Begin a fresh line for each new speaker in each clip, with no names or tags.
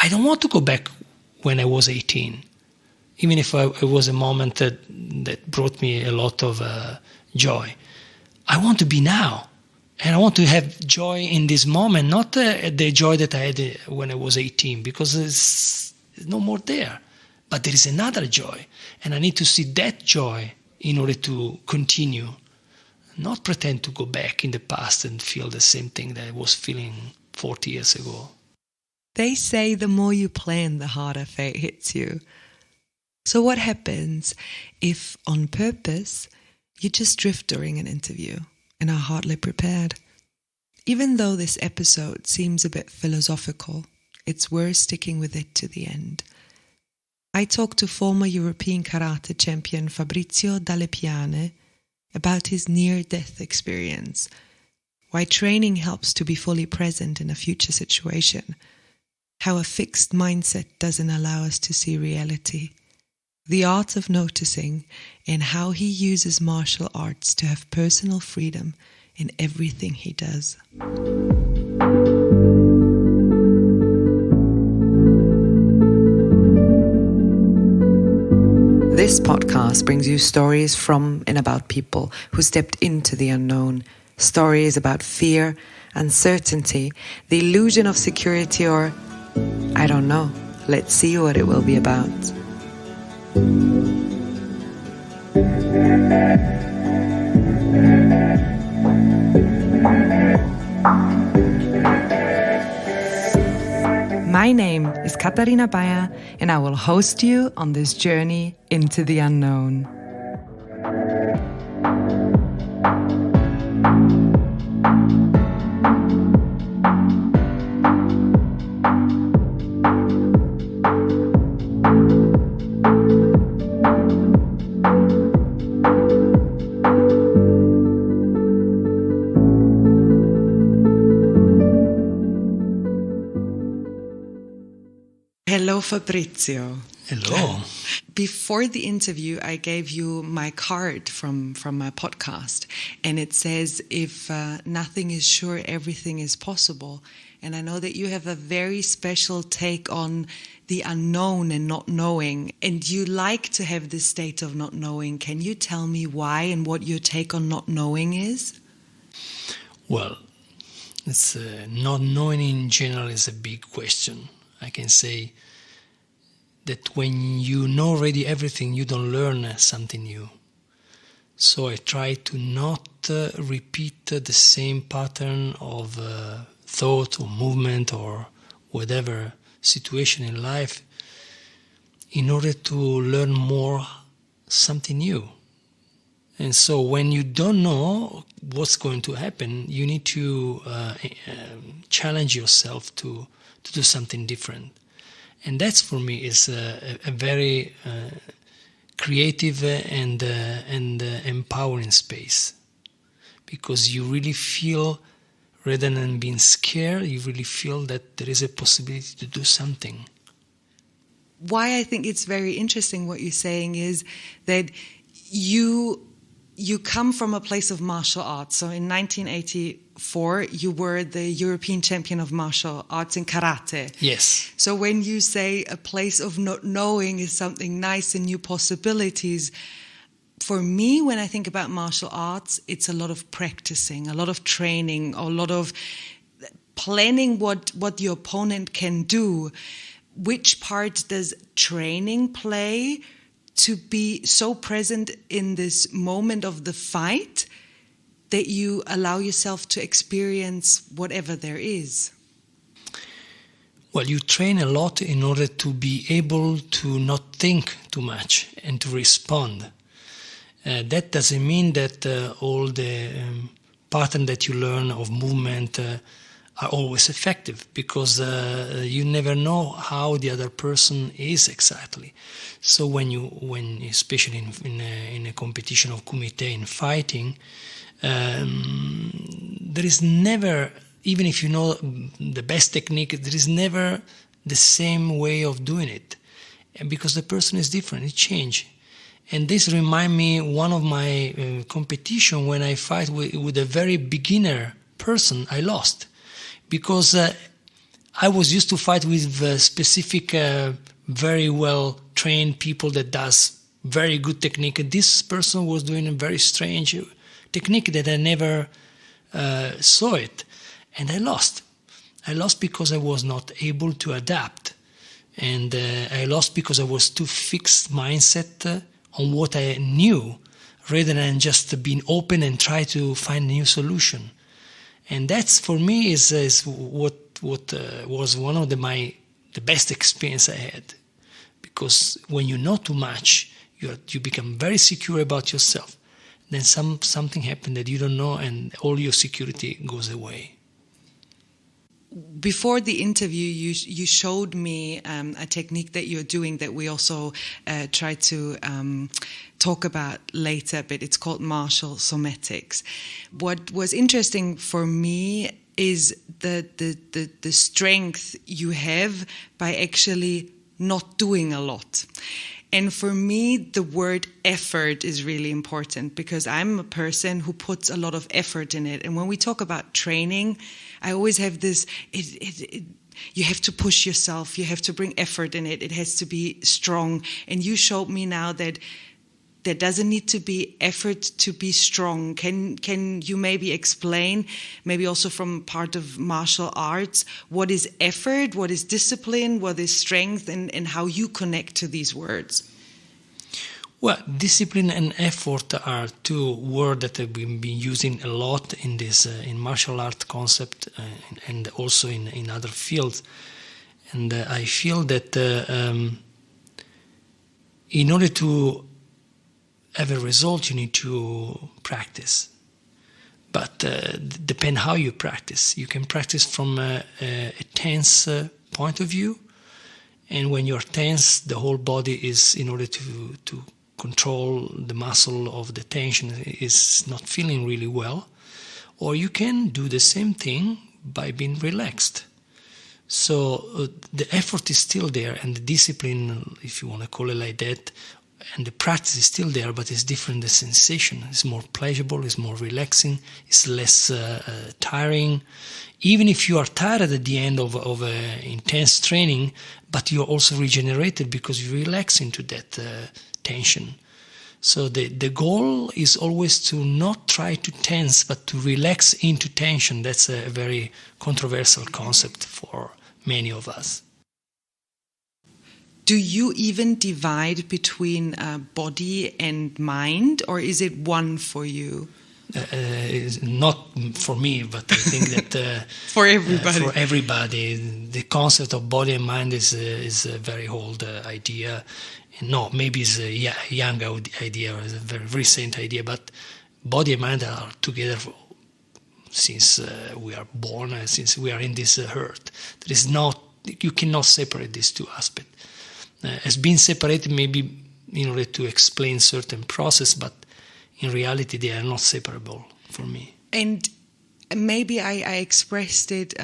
I don't want to go back when I was 18, even if it was a moment that brought me a lot of joy. I want to be now. And I want to have joy in this moment, not the joy that I had when I was 18, because it's no more there. But there is another joy. And I need to see that joy in order to continue. Not pretend to go back in the past and feel the same thing that I was feeling 40 years ago.
They say the more you plan, the harder fate hits you. So what happens if, on purpose, you just drift during an interview and are hardly prepared? Even though this episode seems a bit philosophical, it's worth sticking with it to the end. I talked to former European karate champion Fabrizio Dalle Piane about his near-death experience, why training helps to be fully present in a future situation, how a fixed mindset doesn't allow us to see reality, the art of noticing, and how he uses martial arts to have personal freedom in everything he does. This podcast brings you stories from and about people who stepped into the unknown, stories about fear, uncertainty, the illusion of security, or, I don't know, let's see what it will be about. My name is Katarina Bayer, and I will host you on this journey into the unknown. Hello, Fabrizio.
Hello.
Before the interview, I gave you my card from my podcast, and it says, if nothing is sure, everything is possible. And I know that you have a very special take on the unknown and not knowing, and you like to have this state of not knowing. Can you tell me why and what your take on not knowing is?
Well, it's not knowing in general is a big question. I can say that when you know already everything, you don't learn something new. So I try to not repeat the same pattern of thought or movement or whatever situation in life in order to learn more something new. And so when you don't know what's going to happen, you need to challenge yourself to do something different. And that's, for me, is a very creative and empowering space, because you really feel, rather than being scared, you really feel that there is a possibility to do something.
Why I think it's very interesting what you're saying is that you come from a place of martial arts. So in 1984, you were the European champion of martial arts in karate.
Yes.
So when you say a place of not knowing is something nice and new possibilities, for me, when I think about martial arts, it's a lot of practicing, a lot of training, a lot of planning what the opponent can do. Which part does training play to be so present in this moment of the fight that you allow yourself to experience whatever there is?
Well, you train a lot in order to be able to not think too much and to respond. That doesn't mean that all the pattern that you learn of movement are always effective, because you never know how the other person is exactly. So when especially in a competition of kumite, in fighting, there is never, even if you know the best technique, there is never the same way of doing it, and because the person is different, it changes. And this reminds me one of my competition when I fight with a very beginner person. I lost because I was used to fight with specific, very well trained people that does very good technique. This person was doing a very strange technique that I never saw it, and I lost. I lost because I was not able to adapt, and I lost because I was too fixed mindset on what I knew, rather than just being open and try to find a new solution. And that's for me is what was one of the best experience I had, because when you know too much, you become very secure about yourself. Then something happened that you don't know, and all your security goes away.
Before the interview, you showed me a technique that you're doing that we also try to talk about later, but it's called martial somatics. What was interesting for me is the strength you have by actually not doing a lot. And for me, the word effort is really important, because I'm a person who puts a lot of effort in it. And when we talk about training, I always have this, you have to push yourself, you have to bring effort in it, it has to be strong. And you showed me now that there doesn't need to be effort to be strong. Can you maybe explain, maybe also from part of martial arts, what is effort, what is discipline, what is strength, and how you connect to these words?
Well, discipline and effort are two words that we've been using a lot in this in martial art concept and also in other fields. And I feel that in order to have a result, you need to practice. But depend how you practice. You can practice from a tense point of view, and when you're tense, the whole body is, in order to control the muscle of the tension, is not feeling really well. Or you can do the same thing by being relaxed. So the effort is still there, and the discipline, if you want to call it like that, and the practice is still there, but it's different. The sensation is more pleasurable, it's more relaxing, it's less tiring. Even if you are tired at the end of intense training, but you're also regenerated because you relax into that tension. So the goal is always to not try to tense, but to relax into tension. That's a very controversial concept for many of us.
Do you even divide between body and mind, or is it one for you?
Not for me, but I think that
for everybody.
For everybody, the concept of body and mind is a very old idea. No, maybe it's a young idea, or a very recent idea, but body and mind are together since we are born, and since we are in this earth. There is you cannot separate these two aspects. Has been separated maybe in order to explain certain process, but in reality they are not separable for me.
And maybe I expressed it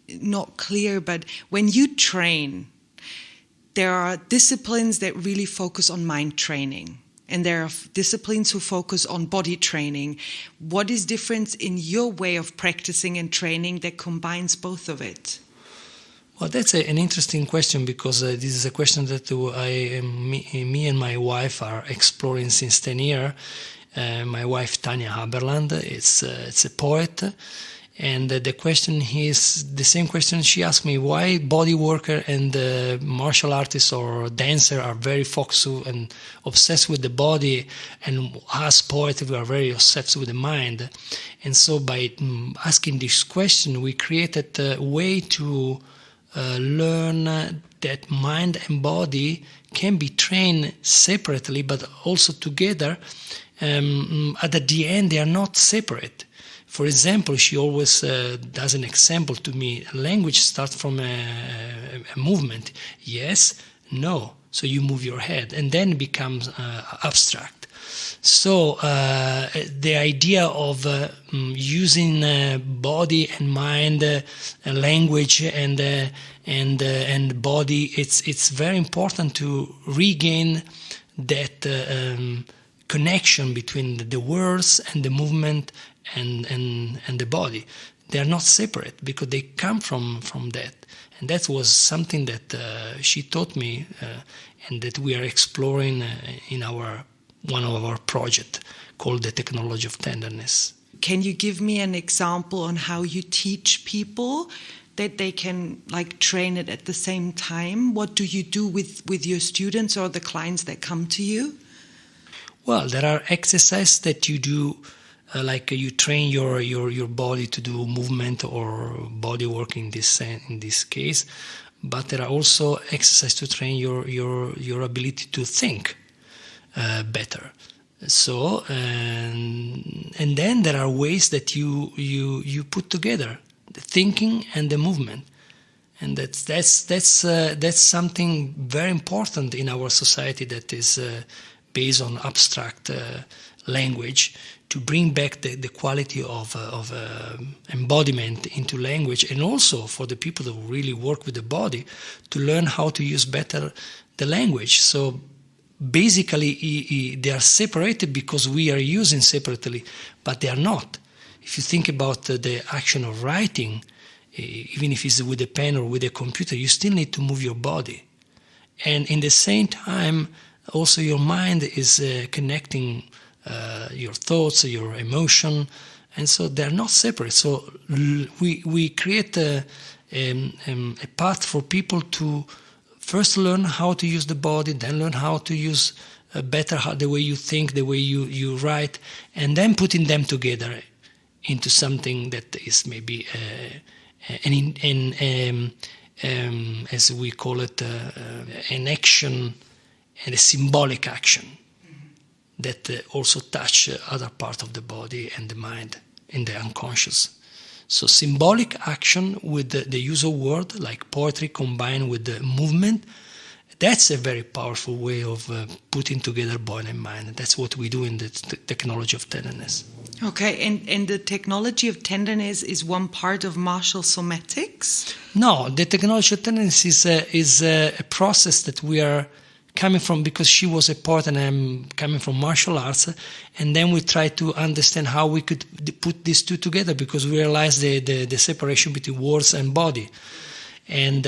not clear, but when you train, there are disciplines that really focus on mind training, and there are disciplines who focus on body training. What is different in your way of practicing and training that combines both of it?
Well, that's an interesting question, because this is a question that me and my wife are exploring since 10 years. My wife, Tanya Haberland, it's a poet, and the question is the same question she asked me: why body worker and martial artists or dancer are very focused and obsessed with the body, and us poets, we are very obsessed with the mind. And so by asking this question, we created a way to learn that mind and body can be trained separately, but also together. At the end, they are not separate. For example, she always does an example to me. Language starts from a movement. Yes, no. So you move your head, and then it becomes abstract. So the idea of using body and mind, language and body, it's very important to regain that connection between the words and the movement and the body. they are not separate because they come from that. And that was something that she taught me and that we are exploring in one of our projects called the Technology of Tenderness.
Can you give me an example on how you teach people that they can train it at the same time? What do you do with your students or the clients that come to you?
Well, there are exercises that you do, you train your body to do movement or body work in this case, but there are also exercises to train your ability to think better. So and then there are ways that you put together the thinking and the movement, and that's something very important in our society that is based on abstract language, to bring back the quality of embodiment into language, and also for the people that really work with the body to learn how to use better the language. So basically they are separated because we are using separately, but they are not. If you think about the action of writing, even if it's with a pen or with a computer, you still need to move your body. And in the same time, also your mind is connecting your thoughts, your emotion, and so they're not separate. So we create a path for people to first learn how to use the body, then learn how to use better the way you think, the way you write, and then putting them together into something that is maybe as we call it, an action and a symbolic action that also touch other part of the body and the mind in the unconscious. So symbolic action with the use of word, like poetry combined with the movement, that's a very powerful way of putting together body and mind. And that's what we do in the technology of tenderness.
Okay, and the technology of tenderness is one part of martial somatics?
No, the technology of tenderness is a process that we are coming from, because she was a poet and I'm coming from martial arts, and then we try to understand how we could put these two together, because we realized the separation between words and body. And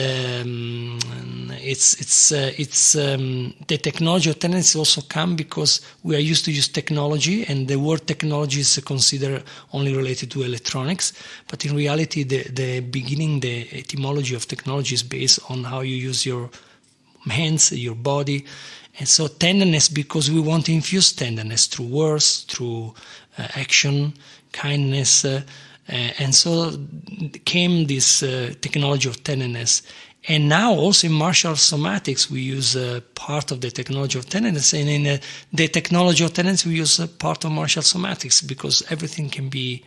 it's the technology of tenderness also come because we are used to use technology, and the word technology is considered only related to electronics, but in reality the beginning, the etymology of technology is based on how you use your hands, your body. And so tenderness, because we want to infuse tenderness through words, through action, kindness, and so came this technology of tenderness. And now also in martial somatics we use part of the technology of tenderness, and in the technology of tenderness we use part of martial somatics, because everything can be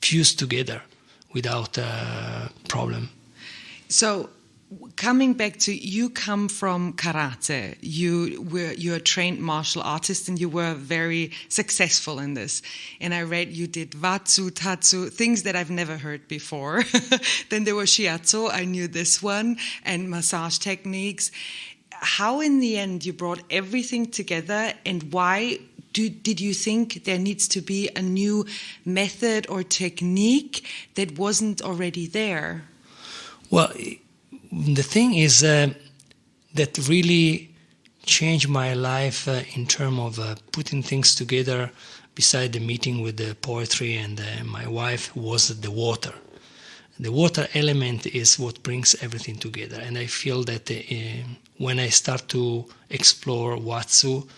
fused together without problem.
So coming back to, you come from karate, you're a trained martial artist, and you were very successful in this. And I read you did watsu, tatsu, things that I've never heard before. Then there was shiatsu, I knew this one, and massage techniques. How in the end you brought everything together, and why did you think there needs to be a new method or technique that wasn't already there?
Well, the thing is that really changed my life in terms of putting things together, beside the meeting with the poetry and my wife, was the water. The water element is what brings everything together. And I feel that when I start to explore Watsu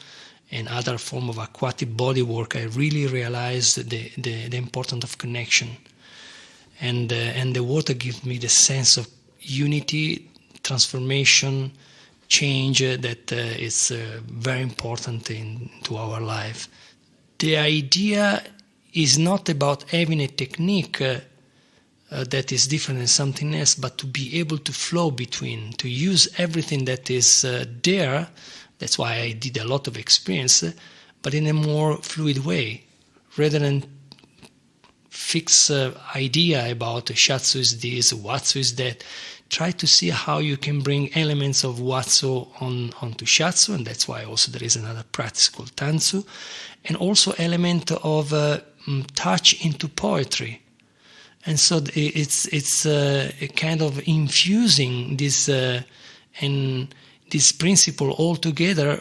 and other form of aquatic body work, I really realized the importance of connection. And the water gives me the sense of unity, transformation, change that is very important into our life. The idea is not about having a technique that is different than something else, but to be able to flow between, to use everything that is there. That's why I did a lot of experience, but in a more fluid way, rather than fixed idea about Shatsu is this, Watsu is that. Try to see how you can bring elements of Watsu onto Shatsu, and that's why also there is another practice called Tansu, and also element of touch into poetry. And so it's a kind of infusing this and this principle all together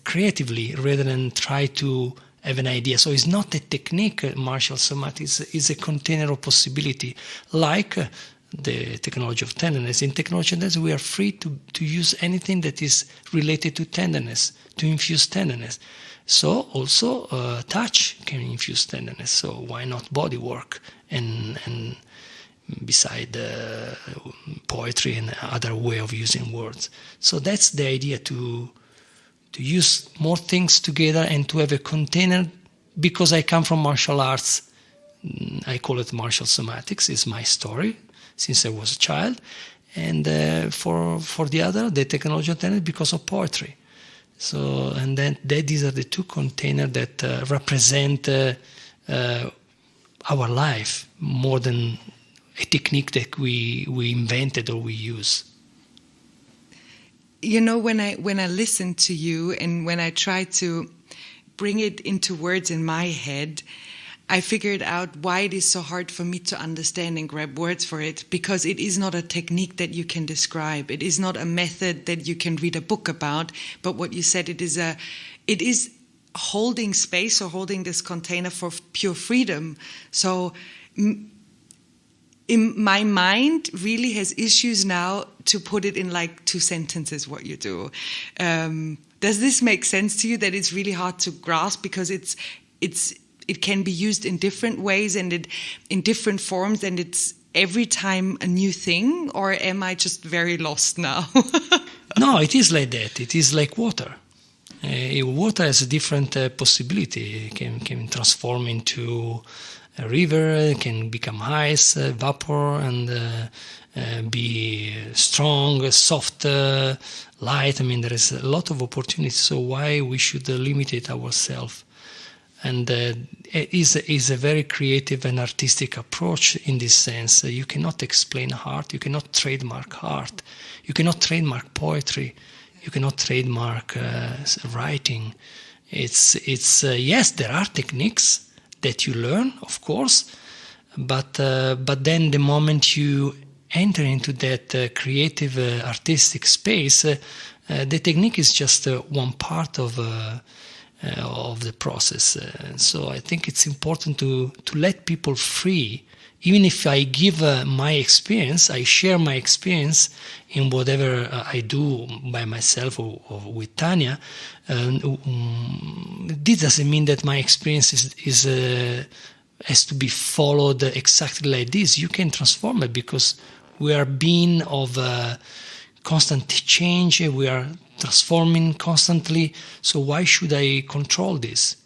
creatively rather than try to have an idea. So it's not a technique, martial somatics, it's a container of possibility, like the technology of tenderness. In technology of tenderness, we are free to use anything that is related to tenderness, to infuse tenderness. So also touch can infuse tenderness. So why not body work and beside poetry and other way of using words? So that's the idea, to use more things together and to have a container. Because I come from martial arts, I call it martial somatics. It's my story since I was a child. And for the other, the technology of tenderness, because of poetry. So, and then these are the two containers that represent our life more than a technique that we invented or we use.
You know, when I listen to you and when I try to bring it into words in my head, I figured out why it is so hard for me to understand and grab words for it, because it is not a technique that you can describe. It is not a method that you can read a book about. But what you said, it is holding space or holding this container for pure freedom. So in my mind really has issues now to put it in like 2 sentences what you do. Does this make sense to you, that it's really hard to grasp because it can be used in different ways and in different forms, and it's every time a new thing? Or am I just very lost now?
No, it is like that. It is like water. Water has a different possibility. It can transform into a river, can become ice, vapor, and be strong, soft, light. I mean, there is a lot of opportunities. So why we should limit it ourselves? And it is a very creative and artistic approach in this sense. You cannot explain art. You cannot trademark art. You cannot trademark poetry. You cannot trademark writing. It's yes, there are techniques that you learn, of course, but then the moment you enter into that creative artistic space, the technique is just one part of the process. So I think it's important to let people free. Even if I give my experience, I share my experience in whatever I do by myself or with Tanya. This doesn't mean that my experience has to be followed exactly like this. You can transform it, because we are being of constant change. We are transforming constantly. So why should I control this?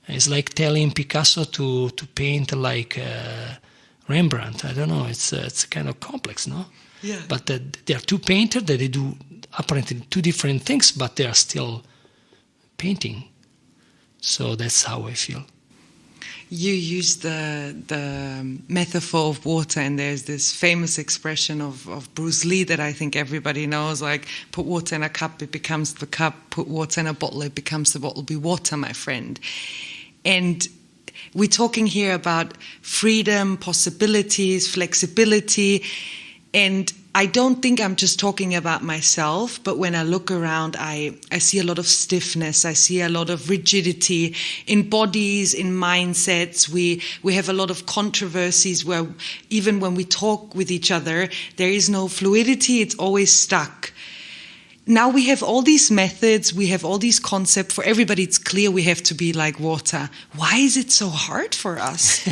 It's like telling Picasso to paint like Rembrandt. I don't know. It's kind of complex, no?
Yeah.
But there are two painters that they do apparently two different things, but they are still painting. So that's how I feel.
You use the metaphor of water, and there's this famous expression of Bruce Lee that I think everybody knows, like, put water in a cup, it becomes the cup. Put water in a bottle, it becomes the bottle. Be water, my friend. And we're talking here about freedom, possibilities, flexibility. And I don't think I'm just talking about myself, but when I look around, I see a lot of stiffness. I see a lot of rigidity in bodies, in mindsets. We have a lot of controversies where even when we talk with each other, there is no fluidity. It's always stuck. Now we have all these methods, we have all these concepts. For everybody, it's clear we have to be like water. Why is it so hard for us?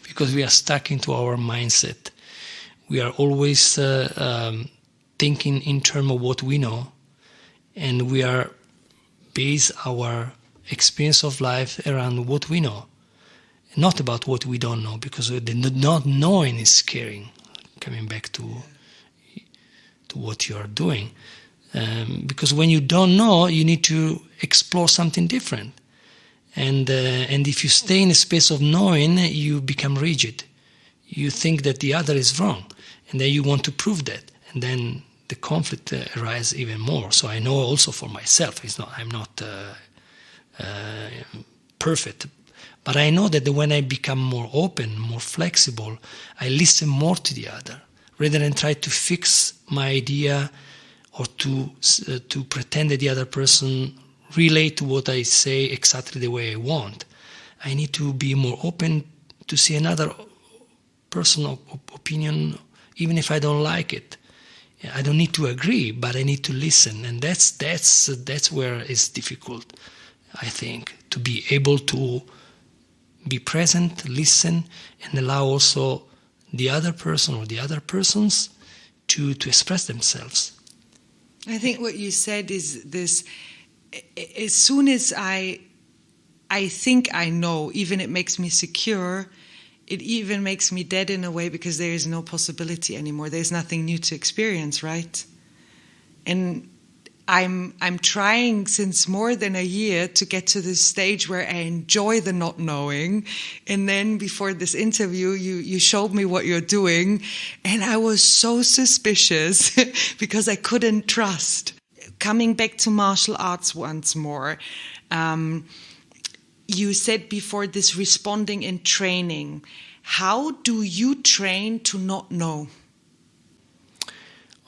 Because we are stuck into our mindset. We are always thinking in terms of what we know, and we are base our experience of life around what we know, not about what we don't know, because the not knowing is scary. Coming back to what you are doing. Because when you don't know, you need to explore something different. And if you stay in a space of knowing, you become rigid. You think that the other is wrong, and then you want to prove that. And then the conflict arises even more. So I know also for myself, I'm not perfect. But I know that when I become more open, more flexible, I listen more to the other, rather than try to fix my idea or to pretend that the other person relate to what I say exactly the way I want. I need to be more open to see another person's opinion, even if I don't like it. I don't need to agree, but I need to listen, and that's where it's difficult, I think, to be able to be present, listen, and allow also the other person or the other persons to express themselves.
I think what you said is this: as soon as I think I know, even it makes me secure. It even makes me dead in a way, because there is no possibility anymore. There's nothing new to experience, right? And I'm trying since more than a year to get to this stage where I enjoy the not knowing. And then before this interview, you showed me what you're doing, and I was so suspicious because I couldn't trust. Coming back to martial arts once more, you said before this responding in training. How do you train to not know?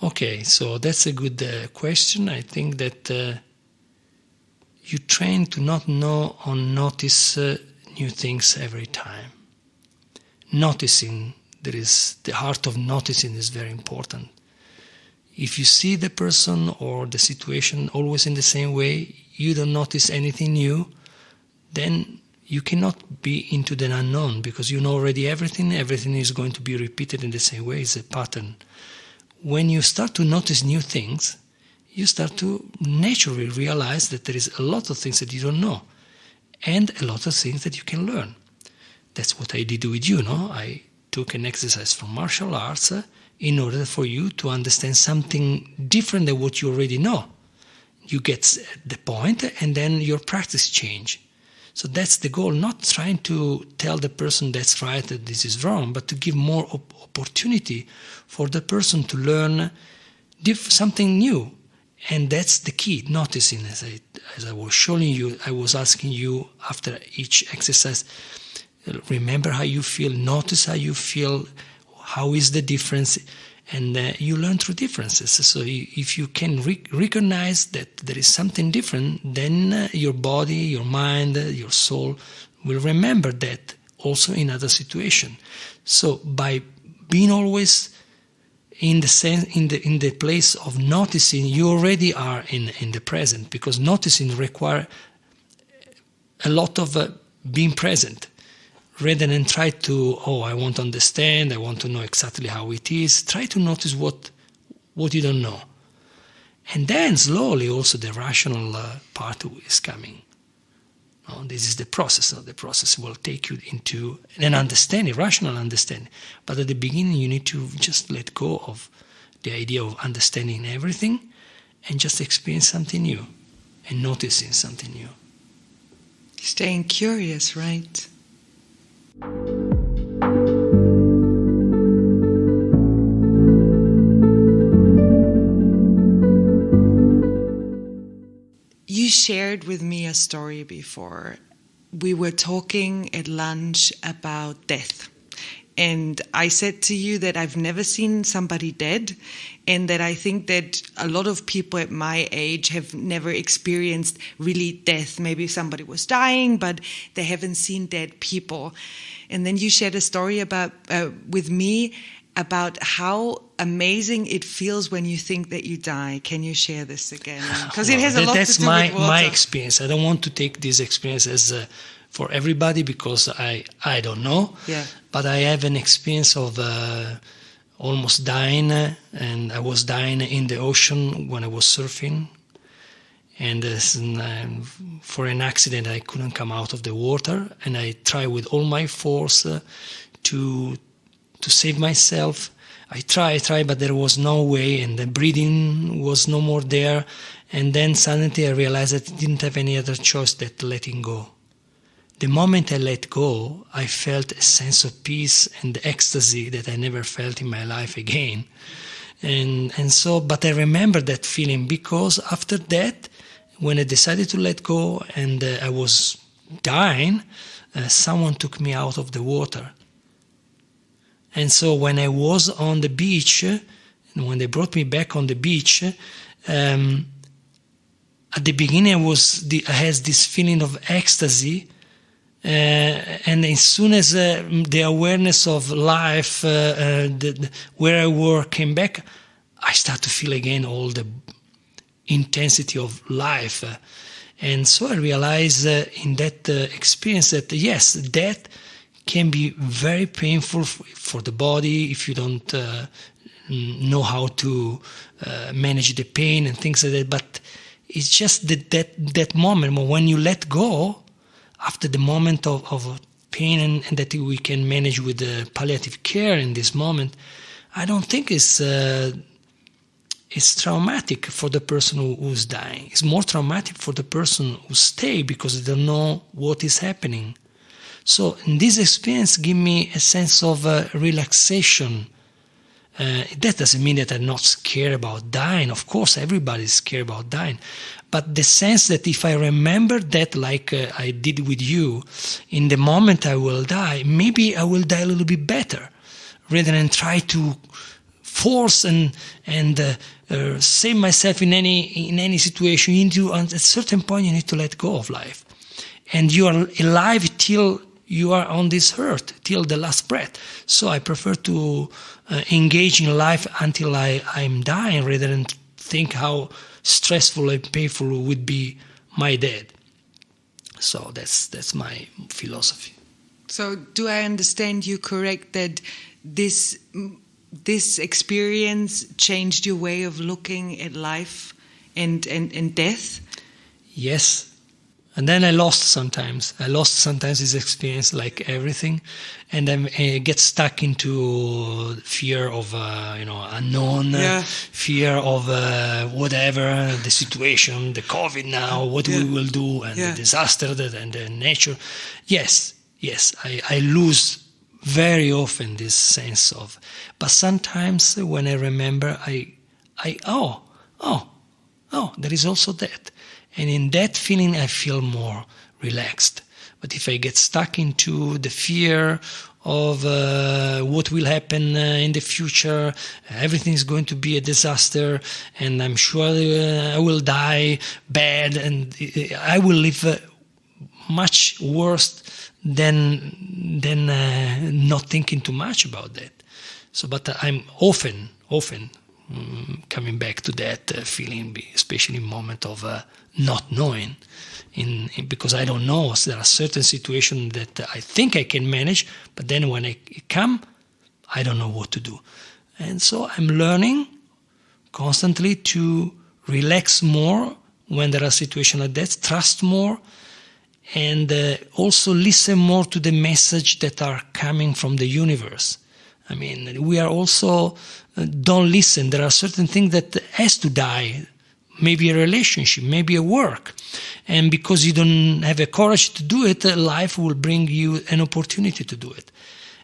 Okay, so that's a good question. I think that you train to not know or notice new things every time. Noticing, the art of noticing is very important. If you see the person or the situation always in the same way, you don't notice anything new, then you cannot be into the unknown, because you know already everything is going to be repeated in the same way. It's a pattern. When you start to notice new things, you start to naturally realize that there is a lot of things that you don't know, and a lot of things that you can learn. That's what I did with you, no? I took an exercise from martial arts in order for you to understand something different than what you already know. You get the point, and then your practice change. So that's the goal, not trying to tell the person that's right, that this is wrong, but to give more opportunity for the person to learn something new. And that's the key, noticing. As I was showing you, I was asking you after each exercise, remember how you feel, notice how you feel, how is the difference, and you learn through differences. So if you can recognize that there is something different, then your body, your mind, your soul will remember that also in other situations. So by being always in the place of noticing, you already are in the present, because noticing requires a lot of being present. Rather than try to, I want to understand, I want to know exactly how it is, try to notice what you don't know. And then slowly also the rational part is coming. This is the process. The process will take you into an understanding, rational understanding. But at the beginning you need to just let go of the idea of understanding everything and just experience something new and noticing something new. Staying curious, right? You shared with me a story before. We were talking at lunch about death. And I said to you that I've never seen somebody dead, and that I think that a lot of people at my age have never experienced really death. Maybe somebody was dying, but they haven't seen dead people. And then you shared a story about with me about how amazing it feels when you think that you die. Can you share this again? Because it has a lot to do with water. That's
my experience. I don't want to take this experience as for everybody, because I don't know.
Yeah.
But I have an experience of almost dying, and I was dying in the ocean when I was surfing. And for an accident, I couldn't come out of the water, and I tried with all my force to save myself. I tried, but there was no way, and the breathing was no more there. And then suddenly I realized that I didn't have any other choice than letting go. The moment I let go, I felt a sense of peace and ecstasy that I never felt in my life again. And so, but I remember that feeling, because after that, when I decided to let go and I was dying, someone took me out of the water. And so when I was on the beach, and when they brought me back on the beach, at the beginning I had this feeling of ecstasy, and as soon as the awareness of life, where I were, came back, I started to feel again all the intensity of life. And so I realized in that experience that yes, death can be very painful for the body if you don't know how to manage the pain and things like that. But it's just that moment when you let go, after the moment of pain and that we can manage with the palliative care in this moment, I don't think it's traumatic for the person who's dying. It's more traumatic for the person who stays because they don't know what is happening. So this experience gave me a sense of relaxation. That doesn't mean that I'm not scared about dying. Of course, everybody's scared about dying. But the sense that if I remember that like I did with you, in the moment I will die, maybe I will die a little bit better, rather than try to force and save myself in any situation. At a certain point, you need to let go of life. And you are alive till you are on this earth, till the last breath. So I prefer to engage in life until I'm dying, rather than think how stressful and painful would be my death. So that's my philosophy.
So do I understand you correct that this experience changed your way of looking at life and death?
Yes. And then I lost sometimes this experience, like everything, and then I get stuck into fear of unknown, fear of whatever the situation, the COVID now, what we will do, and the disaster and the nature. Yes, I lose very often this sense of, but sometimes when I remember, there is also that. And in that feeling, I feel more relaxed. But if I get stuck into the fear of what will happen in the future, everything is going to be a disaster, and I'm sure I will die bad, and I will live much worse than not thinking too much about that. So, but I'm often coming back to that feeling, especially in moment of not knowing, because I don't know. So there are certain situations that I think I can manage, but then when I come, I don't know what to do. And so I'm learning constantly to relax more when there are situations like that, trust more, and also listen more to the message that are coming from the universe. I mean, we are also don't listen. There are certain things that has to die. Maybe a relationship, maybe a work. And because you don't have the courage to do it, life will bring you an opportunity to do it.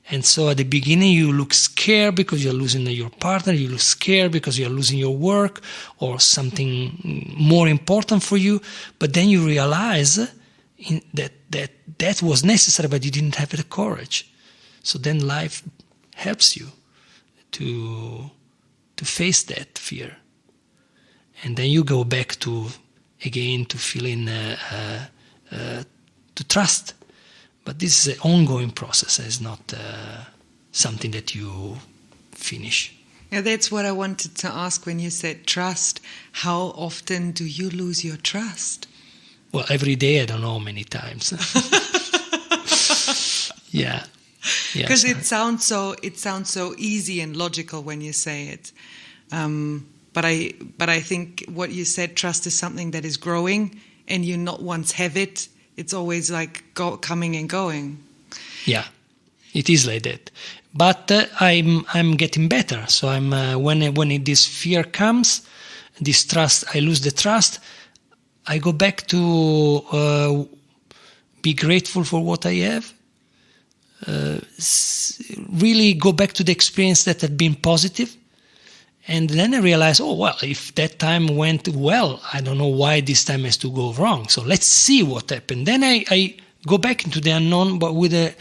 And so at the beginning you look scared because you're losing your partner, you look scared because you're losing your work or something more important for you. But then you realize that was necessary, but you didn't have the courage. So then life helps you to face that fear. And then you go back to feeling, to trust. But this is an ongoing process. It's not something that you finish.
Yeah, that's what I wanted to ask when you said trust. How often do you lose your trust?
Well, every day, I don't know, many times. Yeah.
Because it sounds so easy and logical when you say it. But I think what you said, trust is something that is growing, and you not once have it. It's always like coming and going.
Yeah, it is like that. But I'm getting better. So I'm when this fear comes, this trust, I lose the trust. I go back to be grateful for what I have. Really go back to the experience that had been positive. And then I realized, if that time went well, I don't know why this time has to go wrong. So let's see what happened. Then I Go back into the unknown, but with a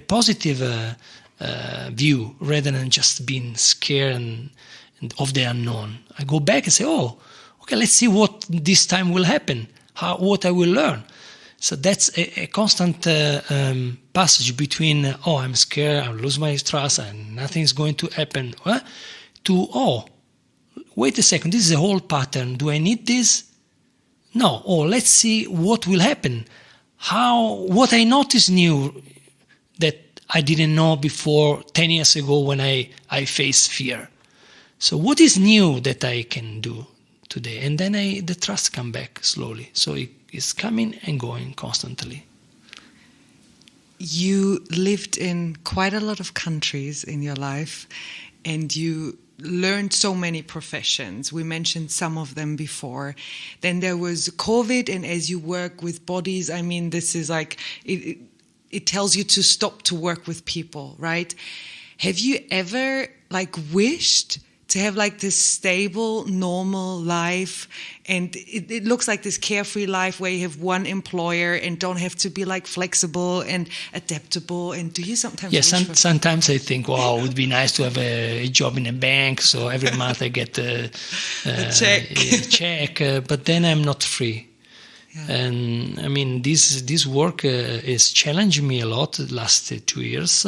positive view, rather than just being scared and of the unknown. I go back and say, oh, okay, let's see what this time will happen, what I will learn. So that's a constant passage between, oh, I'm scared, I'll lose my trust, and nothing's going to happen, to, oh, wait a second, this is a whole pattern. Do I need this? No. Oh, let's see what will happen. What I noticed new that I didn't know before 10 years ago when I faced fear. So what is new that I can do today? And then the trust come back slowly. So it's coming and going constantly.
You lived in quite a lot of countries in your life, and you learned so many professions. We mentioned some of them before. Then there was COVID, and as you work with bodies, I mean, this is like, it tells you to stop to work with people, right? Have you ever wished to have this stable, normal life, and it looks like this carefree life where you have one employer and don't have to be flexible and adaptable? And do you sometimes?
Yes, sometimes I think, wow, it would be nice to have a job in a bank, so every month I get a check. But then I'm not free. Yeah. And I mean, this work is challenging me a lot the last 2 years,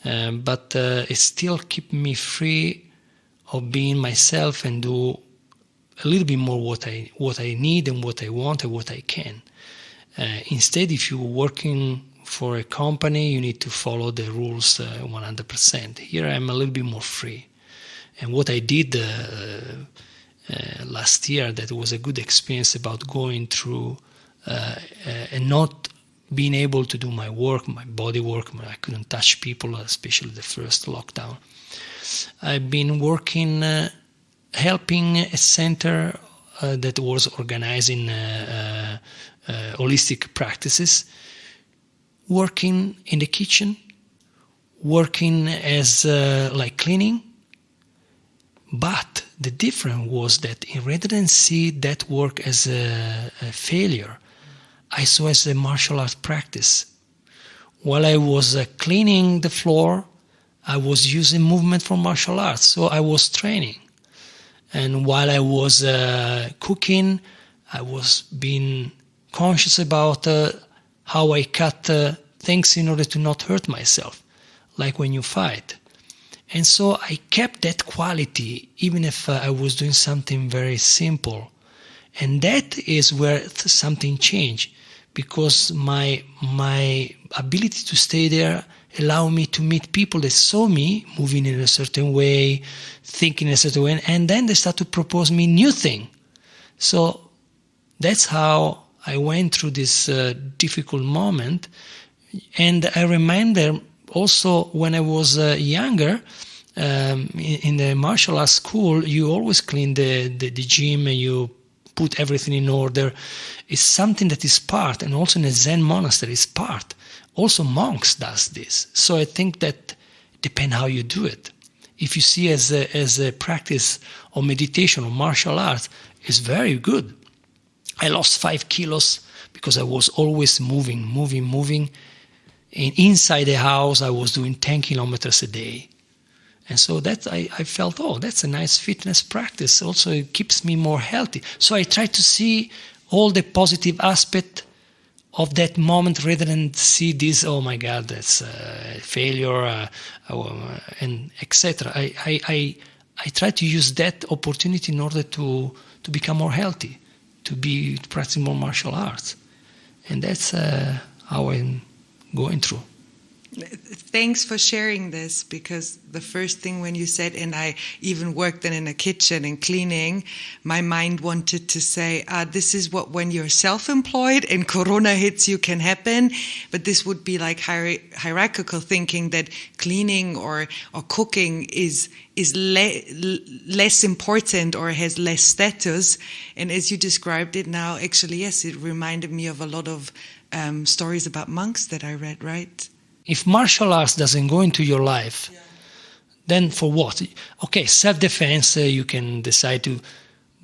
but it still keeps me free of being myself and do a little bit more what I need and what I want and what I can. Instead, if you're working for a company, you need to follow the rules 100%. Here I'm a little bit more free. And what I did last year, that was a good experience about going through and not being able to do my work, my body work. I couldn't touch people, especially the first lockdown. I've been working, helping a center that was organizing holistic practices, working in the kitchen, working as cleaning. But the difference was that rather than see that work as a failure, I saw it as a martial art practice. While I was cleaning the floor, I was using movement from martial arts, so I was training. And while I was cooking, I was being conscious about how I cut things in order to not hurt myself, like when you fight. And so I kept that quality, even if I was doing something very simple. And that is where something changed, because my ability to stay there allowed me to meet people that saw me moving in a certain way, thinking in a certain way, and then they start to propose me new thing. So that's how I went through this difficult moment. And I remember also when I was younger, in the martial arts school, you always clean the gym and you put everything in order. It's something that is part, and also in a Zen monastery is part. Also monks does this. So I think that depends how you do it. If you see as a practice of meditation or martial arts, it's very good. I lost 5 kilos because I was always moving. And inside the house, I was doing 10 kilometers a day. And so that I felt, that's a nice fitness practice. Also, it keeps me more healthy. So I try to see all the positive aspect of that moment rather than see this, oh my God, that's a failure, and etc. I try to use that opportunity in order to become more healthy, to practice more martial arts. And that's how I'm going through.
Thanks for sharing this, because the first thing when you said, and I even worked then in a kitchen and cleaning, my mind wanted to say, this is what when you're self-employed and Corona hits you can happen, but this would be like hierarchical thinking that cleaning or cooking is less important or has less status. And as you described it now, actually, yes, it reminded me of a lot of stories about monks that I read, right?
If martial arts doesn't go into your life, then for what? Okay, self-defense, you can decide to,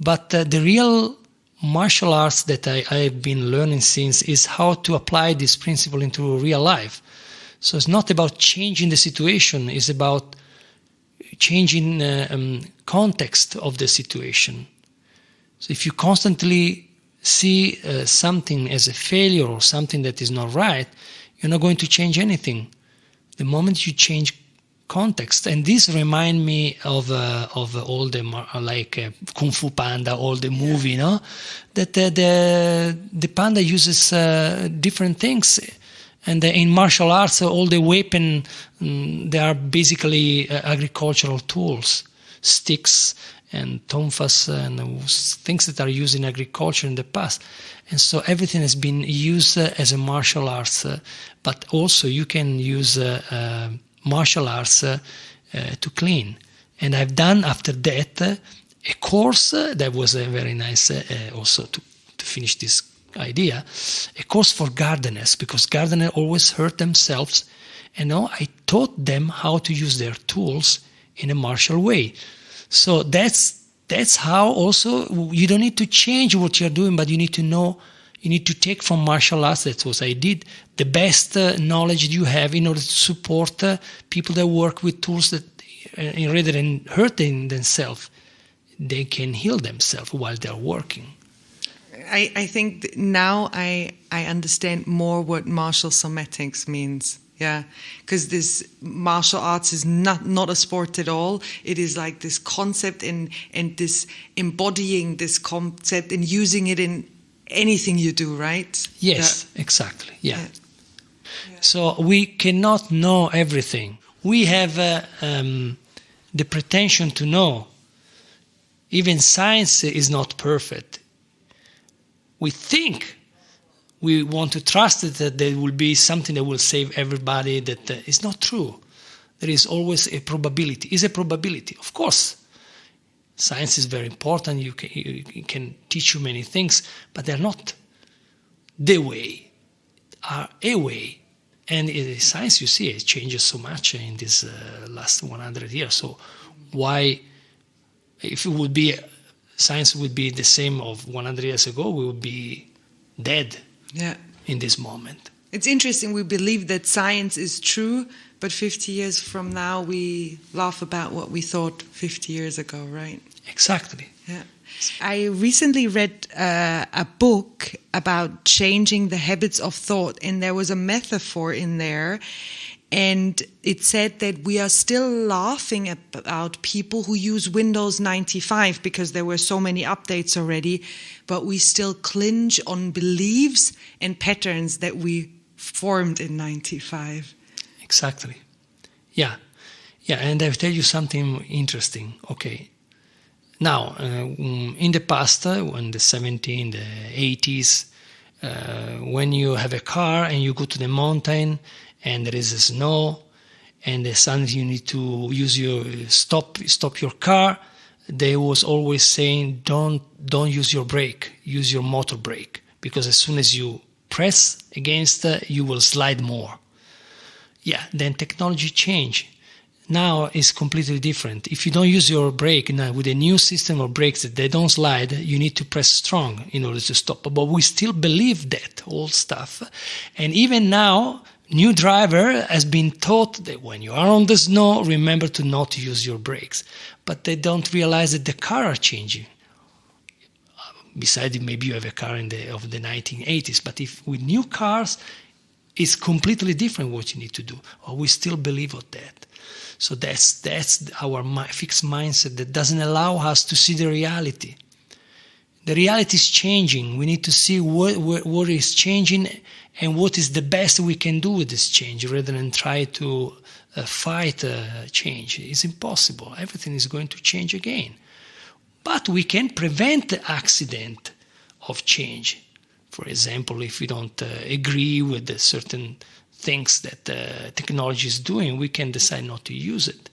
but the real martial arts that I've been learning since is how to apply this principle into real life. So it's not about changing the situation, it's about changing context of the situation. So if you constantly see something as a failure or something that is not right, you're not going to change anything. The moment you change context, and this remind me of all the Kung Fu Panda, all the movie, that the panda uses different things, and in martial arts, all the weapon they are basically agricultural tools, sticks and tonfas and things that are used in agriculture in the past. And so everything has been used as a martial arts, but also you can use martial arts to clean. And I've done after that a course that was very nice also to finish this idea, a course for gardeners, because gardeners always hurt themselves, and now I taught them how to use their tools in a martial way. So that's how also you don't need to change what you're doing, but you need to know, you need to take from martial arts, that's what I did, the best knowledge you have in order to support people that work with tools that rather than hurting themselves, they can heal themselves while they're working.
I think now I understand more what martial somatics means. Yeah, because this martial arts is not a sport at all. It is like this concept and this embodying this concept and using it in anything you do, right?
Yes, exactly. Yeah. So we cannot know everything. We have the pretension to know. Even science is not perfect. We think we want to trust it that there will be something that will save everybody. That is not true. There is always a probability. Is a probability, of course. Science is very important. You can teach you many things, but they're not the way. Are a way. And science, you see, it changes so much in this last 100 years. So why, if it would be, science would be the same of 100 years ago, we would be dead. Yeah. In this moment.
It's interesting, we believe that science is true, but 50 years from now we laugh about what we thought 50 years ago, right?
Exactly.
Yeah. I recently read a book about changing the habits of thought, and there was a metaphor in there, and it said that we are still laughing about people who use Windows 95 because there were so many updates already, but we still clinch on beliefs and patterns that we formed in 95.
Exactly. Yeah. Yeah, and I'll tell you something interesting. Okay. Now, in the past, in the 70s, the 80s, when you have a car and you go to the mountain and there is snow and suddenly you need to use your stop your car, they was always saying, don't use your brake, use your motor brake, because as soon as you press against, you will slide more. Yeah, then technology changed. Now it's completely different. If you don't use your brake, now with a new system of brakes that they don't slide, you need to press strong in order to stop. But we still believe that old stuff. And even now, new driver has been taught that when you are on the snow, remember to not use your brakes. But they don't realize that the car are changing. Besides, maybe you have a car of the 1980s. But if with new cars, it's completely different what you need to do. Or we still believe of that. So that's our fixed mindset that doesn't allow us to see the reality. The reality is changing. We need to see what is changing and what is the best we can do with this change rather than try to fight change. It's impossible. Everything is going to change again. But we can prevent the accident of change. For example, if we don't agree with certain things that technology is doing, we can decide not to use it.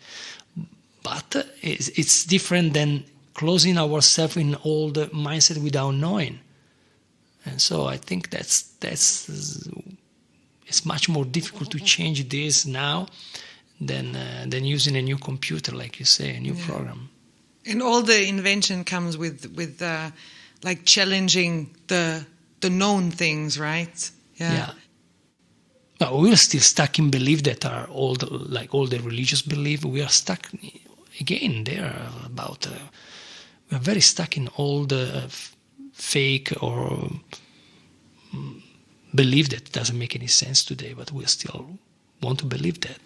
But it's different than closing ourselves in old mindset without knowing. And so I think it's much more difficult to change this now than using a new computer, like you say, a new program.
And all the invention comes with like challenging the known things, right?
Yeah. But we're still stuck in belief that are all the religious belief. We are stuck again there about. We are very stuck in all the fake or belief that doesn't make any sense today, but we still want to believe that.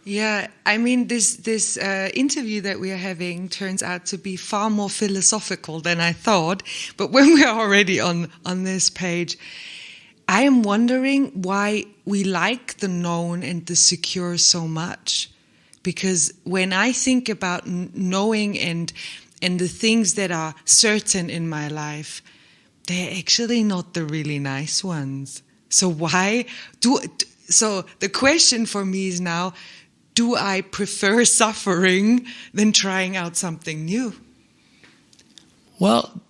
Yeah, I mean, this interview that we are having turns out to be far more philosophical than I thought. But when we are already on this page, I am wondering why we like the known and the secure so much. Because when I think about knowing and the things that are certain in my life, they're actually not the really nice ones. So so the question for me is now, do I prefer suffering than trying out something new?
Well,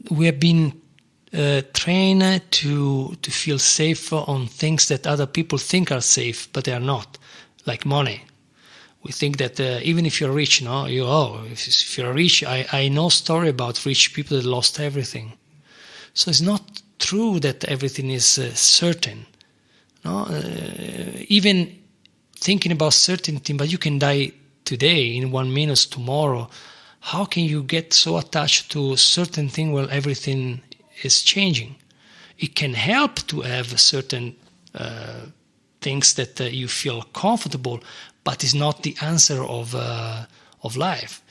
we have been trained to feel safe on things that other people think are safe, but they are not, like money. We think that even if you're rich, if you're rich, I know a story about rich people that lost everything. So it's not true that everything is certain. No, even thinking about certainty, but you can die today, in 1 minute, tomorrow. How can you get so attached to a certain thing while everything is changing? It can help to have certain things that you feel comfortable, but it's not the answer of life.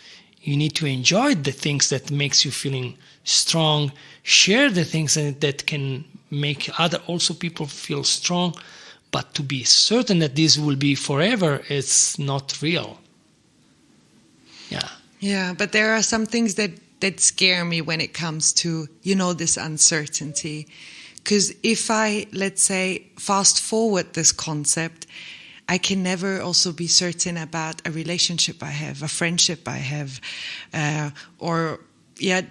You need to enjoy the things that makes you feeling strong, share the things that can make other also people feel strong, but to be certain that this will be forever, it's not real.
Yeah, but there are some things that scare me when it comes to, this uncertainty. Because if I, let's say, fast forward this concept, I can never also be certain about a relationship I have, a friendship I have,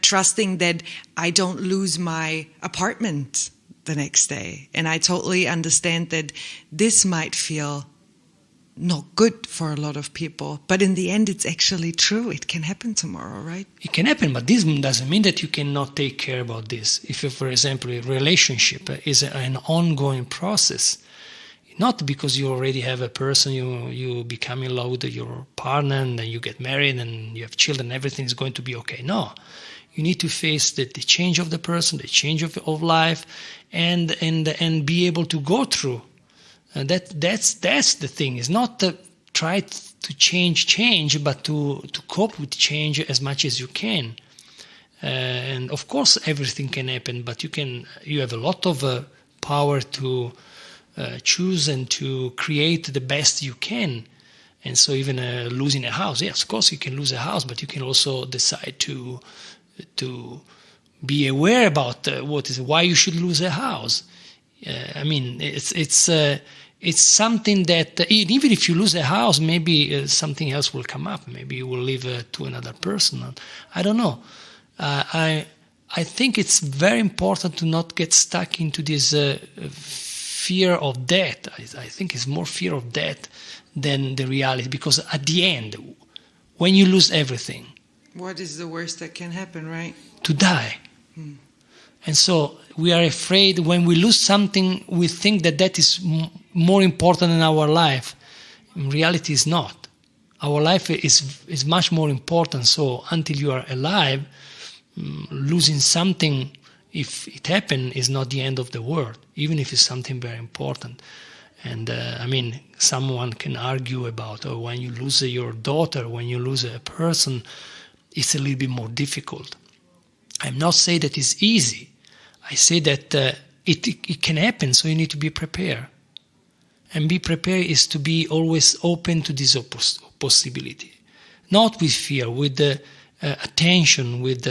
trusting that I don't lose my apartment the next day. And I totally understand that this might feel not good for a lot of people, but in the end it's actually true. It can happen tomorrow, right?
It can happen, but this doesn't mean that you cannot take care about this. If, for example, a relationship is an ongoing process, not because you already have a person, you become in love with your partner and then you get married and you have children, everything is going to be okay. No. You need to face the change of the person, the change of life, and be able to go through. That's the thing. It's not to try to change, but to cope with change as much as you can. And of course, everything can happen, but you have a lot of power to choose and to create the best you can. And so, even losing a house, yes, of course, you can lose a house, but you can also decide to be aware about why you should lose a house. I mean, it's something that even if you lose a house, maybe something else will come up. Maybe you will live to another person. I don't know. I think it's very important to not get stuck into this fear of death. I think it's more fear of death than the reality, because at the end, when you lose everything,
what is the worst that can happen, right?
To die. And so we are afraid when we lose something, we think that is more important than our life. In reality, it's not. Our life is much more important. So until you are alive, losing something, if it happens, is not the end of the world, even if it's something very important. And someone can argue about when you lose your daughter, when you lose a person, it's a little bit more difficult. I'm not saying that it's easy. I say that it can happen, so you need to be prepared. And be prepared is to be always open to this possibility. Not with fear, with attention, with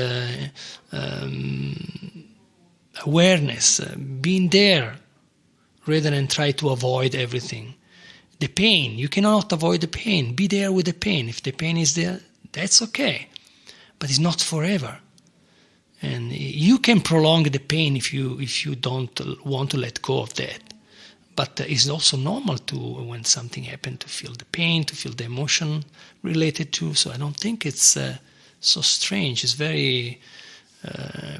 awareness, being there, rather than try to avoid everything. The pain, you cannot avoid the pain. Be there with the pain. If the pain is there, that's okay. But it's not forever. And you can prolong the pain if you don't want to let go of that. But it's also normal to, when something happens, to feel the pain, to feel the emotion related to. So I don't think it's so strange. It's very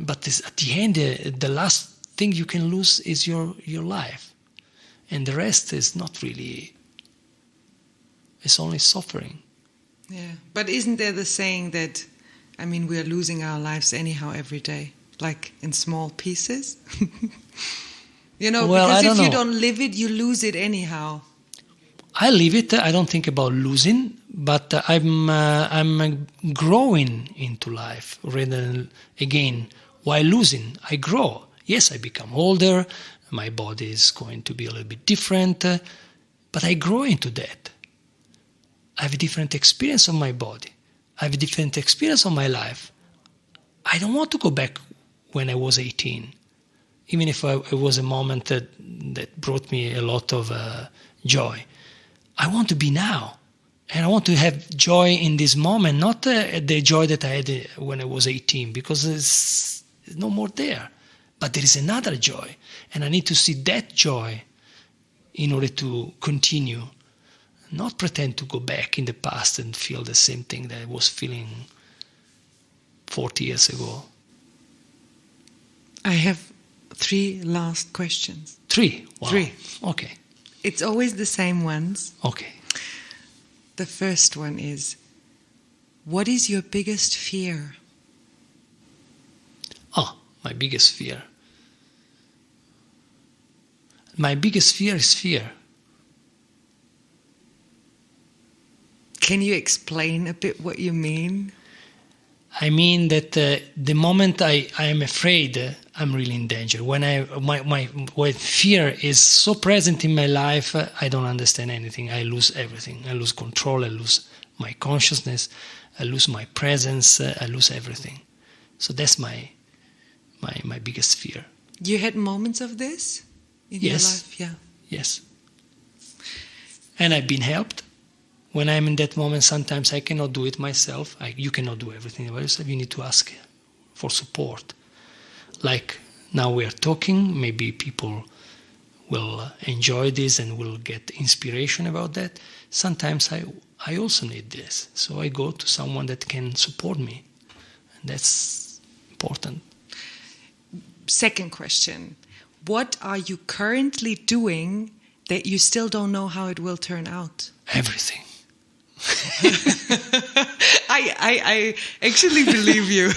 But at the end, the last thing you can lose is your life. And the rest is not really, it's only suffering.
Yeah, but isn't there the saying that, we are losing our lives anyhow every day, like in small pieces?
Well,
because if you
know.
don't live it, you lose it anyhow.
I live it. I don't think about losing, but I'm growing into life rather than, again, while losing, I grow. Yes, I become older. My body is going to be a little bit different, but I grow into that. I have a different experience of my body. I have a different experience of my life. I don't want to go back when I was 18, even if it was a moment that brought me a lot of joy. I want to be now, and I want to have joy in this moment, not the joy that I had when I was 18, because it's no more there. But there is another joy, and I need to see that joy in order to continue, not pretend to go back in the past and feel the same thing that I was feeling 40 years ago.
I have 3 last questions.
3? Wow.
3.
Okay.
It's always the same ones.
Okay.
The first one is, what is your biggest fear?
My biggest fear. My biggest fear is fear.
Can you explain a bit what you mean?
I mean that the moment I am afraid, I'm really in danger. When when fear is so present in my life, I don't understand anything. I lose everything. I lose control. I lose my consciousness. I lose my presence. I lose everything. So that's my biggest fear.
You had moments of this in your life? Yeah.
Yes. And I've been helped. When I'm in that moment, sometimes I cannot do it myself. You cannot do everything by yourself. You need to ask for support. Like now we are talking, maybe people will enjoy this and will get inspiration about that. Sometimes I also need this. So I go to someone that can support me. And that's important.
Second question. What are you currently doing that you still don't know how it will turn out?
Everything.
I actually believe you.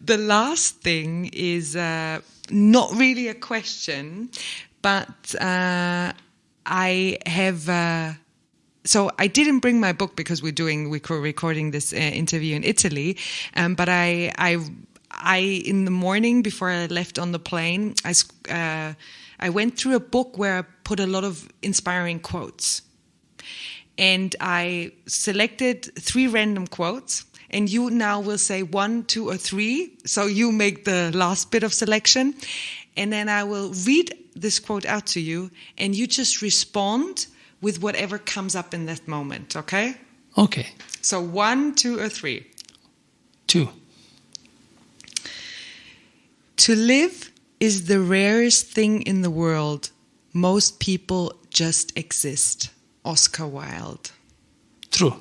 The last thing is not really a question, but I have... So I didn't bring my book because we're recording this interview in Italy, but I in the morning before I left on the plane, I went through a book where I put a lot of inspiring quotes, and I selected 3 random quotes. And you now will say 1, 2, or 3. So you make the last bit of selection, and then I will read this quote out to you, and you just respond with whatever comes up in that moment, okay?
Okay.
So 1, 2, or 3?
2.
To live is the rarest thing in the world. Most people just exist. Oscar Wilde.
True.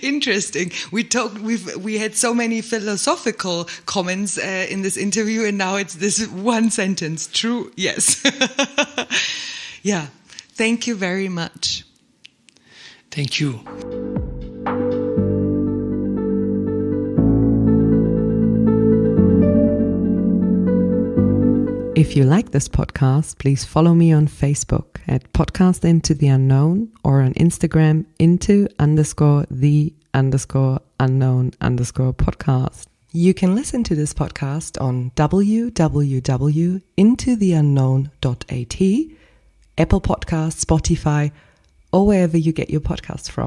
Interesting. We had so many philosophical comments in this interview, and now it's this one sentence. True. Yes. Yeah. Thank you very much.
Thank you.
If you like this podcast, please follow me on Facebook at Podcast Into the Unknown, or on Instagram into_the_unknown_podcast. You can listen to this podcast on www.intotheunknown.at, Apple Podcasts, Spotify, or wherever you get your podcasts from.